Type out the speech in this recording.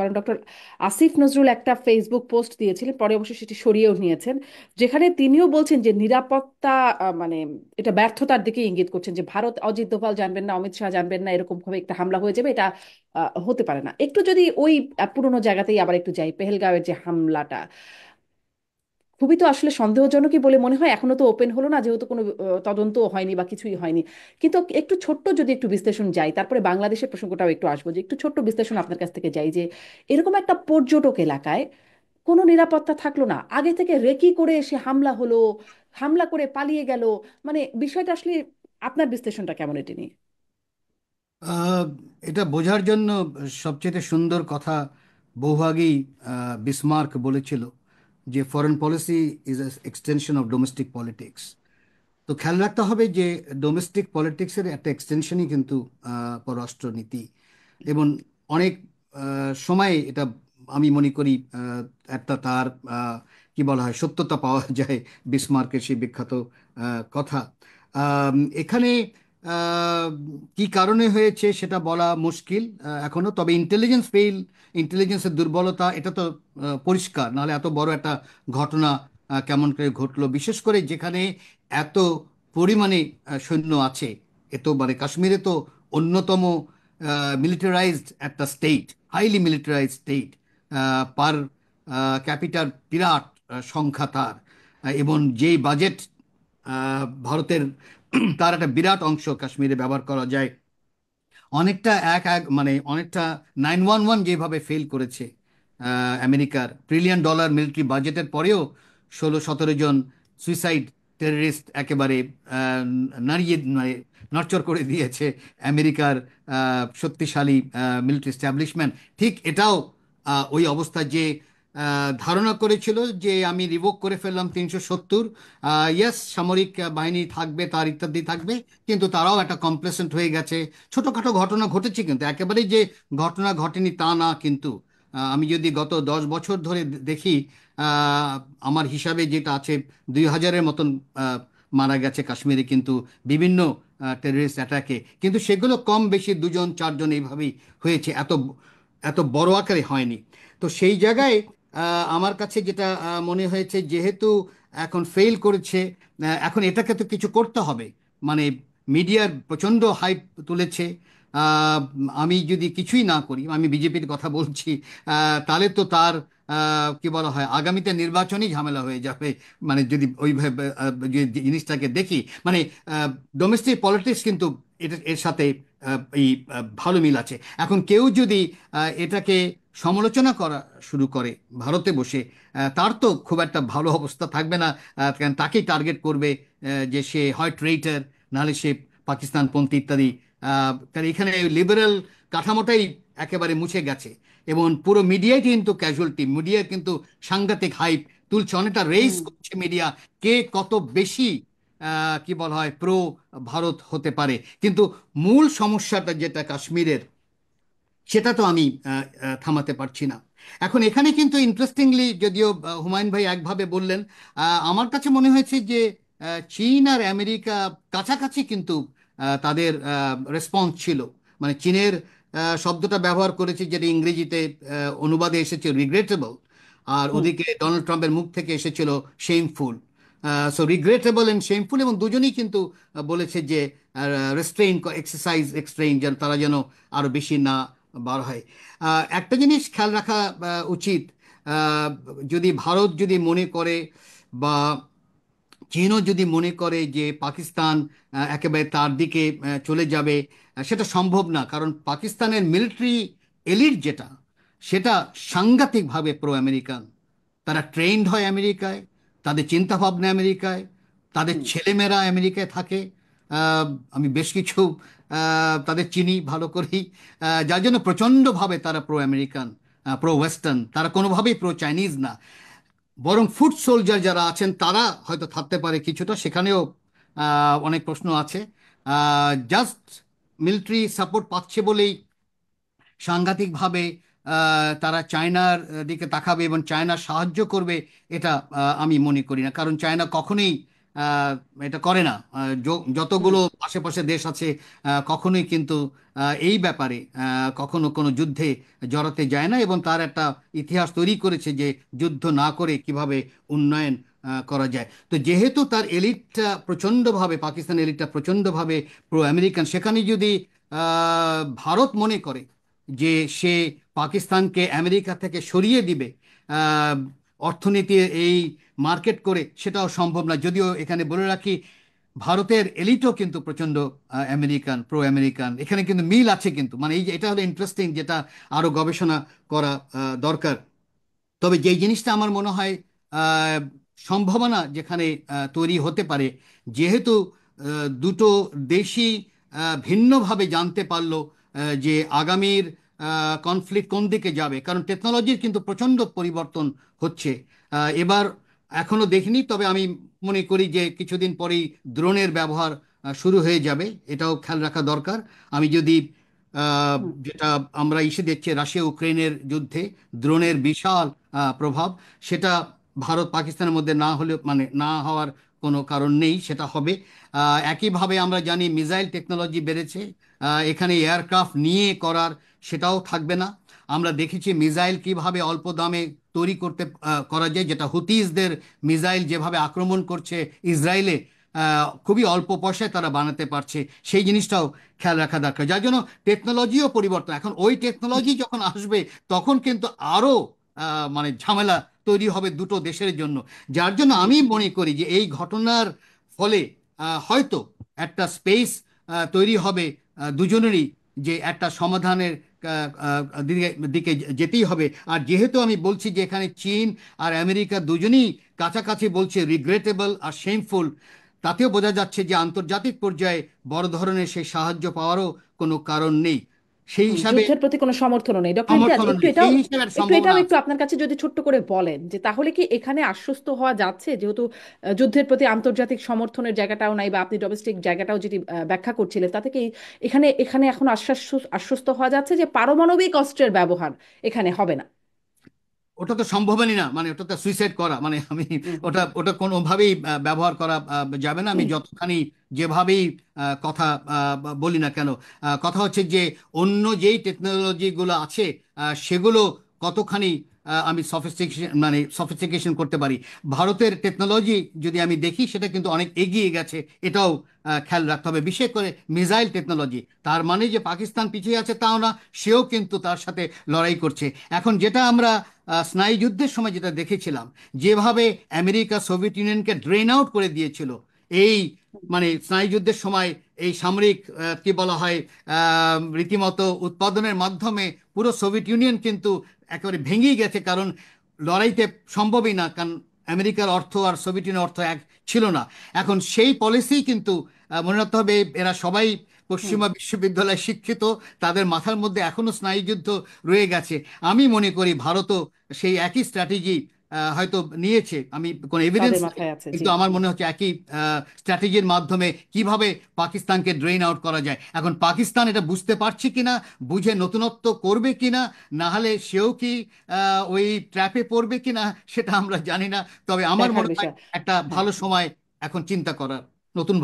কারণ ডক্টর আসিফ নজরুল একটা Facebook post দিয়েছিলেন, পরে অবশ্য সেটি সরিয়েও নিয়েছেন, যেখানে তিনিও বলছেন যে নিরাপত্তা মানে এটা ব্যর্থতার দিকে ইঙ্গিত করছেন, যে ভারত অজিত দোভাল জানবেন না, অমিত শাহ জানবেন না, এরকম ভাবে একটা হামলা হয়ে যাবে, এটা হতে পারে না। একটু যদি ওই পুরোনো জায়গাতেই আবার একটু যাই, পেহেলগাঁওয়ের যে হামলাটা খুবই তো আসলে সন্দেহজনকই বলে মনে হয়। এখনো তো ওপেন হলো না, যেহেতু কোনো তদন্ত হয়নি বা কিছুই হয়নি। কিন্তু একটু ছোট্ট যদি একটু বিশ্লেষণ যাই, তারপরে বাংলাদেশের প্রসঙ্গটাও একটু আসবো, যে একটু ছোট্ট বিশ্লেষণ আপনার কাছ থেকে যাই, যে এরকম একটা পর্যটক এলাকায় কোনো নিরাপত্তা থাকলো না, আগে থেকে রেকি করে এসে হামলা হলো, হামলা করে পালিয়ে গেল, মানে বিষয়টা আসলে আপনার বিশ্লেষণটা কেমন এটি নিয়ে? আহ, এটা বোঝার জন্য সবচেয়ে সুন্দর কথা বহু আগেই বিসমার্ক বলেছিল যে foreign policy is extension of domestic politics. তো খেয়াল রাখতে হবে যে ডোমেস্টিক পলিটিক্সের একটা এক্সটেনশনই কিন্তু পররাষ্ট্রনীতি। এবং অনেক সময় এটা আমি মনে করি একটা তার কি বলা হয় সত্যতা পাওয়া যায় বিসমার্কের সেই বিখ্যাত কথা। এখানে আহ, কি কারণে হয়েছে সেটা বলা মুশকিল এখনো, তবে ইন্টেলিজেন্সের দুর্বলতা এটা তো পরিষ্কার, নাহলে এত বড় একটা ঘটনা কেমন করে ঘটলো, বিশেষ করে যেখানে এত পরিমাণে সৈন্য আছে। এ তো মানে কাশ্মীরে তো অন্যতম মিলিটারাইজড একটা স্টেট, হাইলি মিলিটারাইজড স্টেট, পার ক্যাপিটাল বিরাট সংখ্যা তার, এবং যেই বাজেট ভারতের তার একটা বিরাট অংশ কাশ্মীরে ব্যবহার করা যায়। অনেকটা এক এক মানে অনেকটা 911 যেভাবে ফেল করেছে আমেরিকার $1 ট্রিলিয়ন মিলিটারি বাজেটের পরেও 16-17 জন সুইসাইড টেররিস্ট একেবারে নাড়িয়ে মানে নড়চড় করে দিয়েছে আমেরিকার শক্তিশালী মিলিটারি স্ট্যাবলিশমেন্ট। ঠিক এটাও ওই অবস্থা যে ধারণা করেছিল যে আমি রিভোক করে ফেললাম 370, ইয়েস সামরিক বাহিনী থাকবে, তার ইত্যাদি থাকবে, কিন্তু তারাও একটা কমপ্লেসেন্ট হয়ে গেছে। ছোটখাটো ঘটনা ঘটেছে, কিন্তু একেবারেই যে ঘটনা ঘটেনি তা না। কিন্তু আমি যদি গত 10 বছর ধরে দেখি, আহ, আমার হিসাবে যেটা আছে 2000-এর মতন মারা গেছে কাশ্মীরে, কিন্তু বিভিন্ন টেররিস্ট অ্যাটাকে, কিন্তু সেগুলো কম বেশি 2-4 জন এইভাবেই হয়েছে, এত এত বড় আকারে হয়নি। তো সেই জায়গায় আমার কাছে যেটা মনে হয়েছে, যেহেতু এখন ফেল করেছে, এখন এটাকে তো কিছু করতে হবে। মানে মিডিয়ার প্রচণ্ড হাইপ তুলেছে। আহ, আমি যদি কিছুই না করি, আমি বিজেপির কথা বলছি, তাহলে তো তার কি বলা হয় আগামীতে নির্বাচনই ঝামেলা হয়ে যাবে। মানে যদি ওইভাবে যে জিনিসটাকে দেখি, মানে ডোমেস্টিক পলিটিক্স কিন্তু এর সাথে এই ভালো মিল আছে। এখন কেউ যদি এটাকে সমালোচনা করা শুরু করে ভারতে বসে, তার তো খুব একটা ভালো অবস্থা থাকবে না। কারণ তাকেই টার্গেট করবে যে সে হয় ট্রেইটার, নাহলে সে পাকিস্তানপন্থী ইত্যাদি। কারণ এখানে লিবারেল কাঠামোটাই একেবারে মুছে গেছে, এবং পুরো মিডিয়াই কিন্তু ক্যাজুয়ালিটি। মিডিয়া কিন্তু সাংঘাতিক হাইপ তুলছে, অনেকটা রেস হুম। করছে মিডিয়া, কে কত বেশি কি বলা হয় প্রো ভারত হতে পারে। কিন্তু মূল সমস্যাটা যেটা কাশ্মীরের, সেটা তো আমি থামাতে পারছি না। এখন এখানে কিন্তু ইন্টারেস্টিংলি, যদিও হুমায়ুন ভাই একভাবে বললেন, আমার কাছে মনে হয়েছে যে চীন আর আমেরিকা কাছাকাছি কিন্তু তাদের রেসপন্স ছিল। মানে চীনের শব্দটা ব্যবহার করেছে, যেটা ইংরেজিতে অনুবাদে এসেছে রিগ্রেটেবল, আর হুম। ওদিকে ডোনাল্ড ট্রাম্পের মুখ থেকে এসেছিল shameful. So regrettable and shameful, এবং দুজনেই কিন্তু বলেছে যে রেস্ট্রেইন এক্সারসাইজ এক্সট্রেইন, যেন তারা যেন আরো বেশি না বার হয়। একটা জিনিস খেয়াল রাখা উচিত, আহ, যদি ভারত যদি মনে করে, বা চীনও যদি মনে করে যে পাকিস্তান একেবারে তার দিকে চলে যাবে, সেটা সম্ভব না। কারণ পাকিস্তানের মিলিটারি এলিট যেটা, সেটা সাংঘাতিকভাবে প্রো আমেরিকান। তারা ট্রেন্ড হয় আমেরিকায়, তাদের চিন্তাভাবনা আমেরিকায়, তাদের হুম। ছেলেমেয়েরা আমেরিকায় থাকে। আহ, আমি বেশ কিছু তাদের চিনি ভালো করেই, যার জন্য প্রচণ্ডভাবে তারা প্রো আমেরিকান, প্রো ওয়েস্টার্ন, তারা কোনোভাবেই প্রো চাইনিজ না। বরং ফুড সোলজার যারা আছেন তারা হয়তো থাকতে পারে কিছুটা, সেখানেও অনেক প্রশ্ন আছে। জাস্ট মিলিটারি সাপোর্ট পাচ্ছে বলেই সাংঘাতিকভাবে তারা চায়নার দিকে তাকাবে এবং চায়না সাহায্য করবে, এটা আমি মনে করি না। কারণ চায়না কখনোই আহ, এটা করে না। হুম। যতগুলো আশেপাশে দেশ আছে কখনোই কিন্তু এই ব্যাপারে কখনো কোনো যুদ্ধে জড়াতে যায় না, এবং তার একটা ইতিহাস তৈরি করেছে যে যুদ্ধ না করে কিভাবে উন্নয়ন করা যায়। তো যেহেতু তার এলিটটা প্রচণ্ডভাবে, পাকিস্তান এলিটটা প্রচণ্ডভাবে প্রো আমেরিকান, সেখানে যদি ভারত মনে করে যে সে পাকিস্তানকে আমেরিকা থেকে সরিয়ে দিবে আহ, অর্থনীতি এই মার্কেট করে, সেটাও সম্ভব না। যদিও এখানে বলে রাখি, ভারতের এলিটও কিন্তু প্রচণ্ড আমেরিকান, প্রো আমেরিকান। এখানে কিন্তু মিল আছে কিন্তু, মানে এই যে এটা হলো ইন্টারেস্টিং, যেটা আরো গবেষণা করা দরকার। তবে যেই জিনিসটা আমার মনে হয় আহ, সম্ভাবনা যেখানে তৈরি হতে পারে, যেহেতু দুটো দেশই ভিন্নভাবে জানতে পারলো যে আগামীর কনফ্লিক্ট কোন দিকে যাবে, কারণ টেকনোলজির কিন্তু প্রচণ্ড পরিবর্তন হচ্ছে। এবার এখনো দেখিনি, তবে আমি মনে করি যে কিছুদিন পরেই ড্রোনের ব্যবহার শুরু হয়ে যাবে। এটাও খেয়াল রাখা দরকার। আমি যদি হুম। যেটা আমরা ইসে দেখছি রাশিয়া ইউক্রেনের যুদ্ধে দ্রোণের বিশাল প্রভাব, সেটা ভারত পাকিস্তানের মধ্যে না হলে, মানে না হওয়ার কোনো কারণ নেই, সেটা হবে। একইভাবে আমরা জানি মিসাইল টেকনোলজি বেড়েছে, এখানে এয়ারক্রাফট নিয়ে করার সেটাও থাকবে না। আমরা দেখেছি মিসাইল কিভাবে অল্প দামে তৈরি করতে করা যায়, যেটা হুতিজদের মিসাইল যেভাবে আক্রমণ করছে ইসরায়েলে, খুবই অল্প পয়সায় তারা বানাতে পারছে। সেই জিনিসটাও খেয়াল রাখা দরকার। যার জন্য টেকনোলজিও পরিবর্তন, এখন ওই টেকনোলজি যখন আসবে তখন কিন্তু আরো মানে ঝামেলা তৈরি হবে দুটো দেশের জন্য। যার জন্য জি। আমি মনে করি যে এই ঘটনার ফলে হয়তো একটা স্পেস তৈরি হবে দুজনেরই, যে একটা সমাধানের দিকে দিকে যেতেই হবে। আর যেহেতু আমি বলছি যে এখানে চীন আর আমেরিকা দুজনেই কাছাকাছি বলছে রিগ্রেটেবল আর শেমফুল, তাতেও বোঝা যাচ্ছে যে আন্তর্জাতিক পর্যায়ে বড় ধরনের সেই সাহায্য পাওয়ারও কোনো কারণ নেই। সেই হিসাবে যুদ্ধের প্রতি কোনো সমর্থনও নেই। ডক্টর ইমতিয়াজ, সমর্থন একটু নেই, এটাও সেই হিসাবে একটা একটু সম্ভাবনা এটাও একটু আছে। আপনার কাছে যদি ছোট্ট করে বলেন যে তাহলে কি এখানে আশ্বস্ত হওয়া যাচ্ছে, যেহেতু যুদ্ধের প্রতি আন্তর্জাতিক সমর্থনের জায়গাটাও নাই, বা আপনি ডোমেস্টিক জায়গাটাও যেটি ব্যাখ্যা করছিলেন, তাতে কি এখানে এখানে এখন আশ্বস্ত হওয়া যাচ্ছে যে পারমাণবিক অস্ত্রের ব্যবহার এখানে হবে না? ওটা তো সম্ভবই না, মানে ওটা তো সুইসাইড করা, মানে আমি হুম হুম ওটা ওটা কোনোভাবেই ব্যবহার করা যাবে না। আমি যতখানি যেভাবেই কথা বলি না কেন, কথা হচ্ছে যে অন্য যেই টেকনোলজিগুলো আছে সেগুলো কতখানি আমি সফিস্টিকেশন, মানে সফিস্টিকেশন করতে পারি। ভারতের টেকনোলজি যদি আমি দেখি, সেটা কিন্তু অনেক এগিয়ে গেছে, এটাও খেয়াল রাখতে হবে। বিশেষ করে মিসাইল টেকনোলজি, তার মানে যে পাকিস্তান পিছিয়ে আছে তাও না, সেও কিন্তু তার সাথে লড়াই করছে। এখন যেটা আমরা স্নায়ুযুদ্ধের সময় যেটা দেখেছিলাম, যেভাবে আমেরিকা সোভিয়েত ইউনিয়নকে ড্রেন আউট করে দিয়েছিল, এই মানে স্নায়ুযুদ্ধের সময় এই সামরিক কি বলা হয় রীতিমতো উৎপাদনের মাধ্যমে পুরো সোভিয়েত ইউনিয়ন কিন্তু একেবারে ভেঙেই গেছে, কারণ লড়াইতে সম্ভবই না, কারণ আমেরিকার অর্থ আর সোভিয়েত ইউনিয়নের অর্থ এক ছিল না। এখন সেই পলিসি কিন্তু মনে রাখতে হবে, এরা সবাই হুম। পশ্চিমা বিশ্ববিদ্যালয়ে শিক্ষিত, তাদের মাথার মধ্যে এখনো স্নায়ুযুদ্ধ রয়ে গেছে। আমি মনে করি ভারতও সেই একই স্ট্র্যাটেজি হয়তো নিয়েছে, আমি কোনো এভিডেন্স তাদের নেই, মাথায় আছে, জি। কিন্তু আমার মনে হচ্ছে একই স্ট্র্যাটেজির মাধ্যমে কিভাবে পাকিস্তানকে ড্রেন আউট করা যায়। এখন পাকিস্তান এটা বুঝতে পারছে কিনা, বুঝে নতুনত্ব করবে কিনা, না হলে সেও কি ওই ট্র্যাপে পড়বে কিনা, সেটা আমরা জানি না। তবে আমার দেখার মনে হয় বিষয়। একটা হ্যাঁ। ভালো সময় এখন চিন্তা করার, নতুন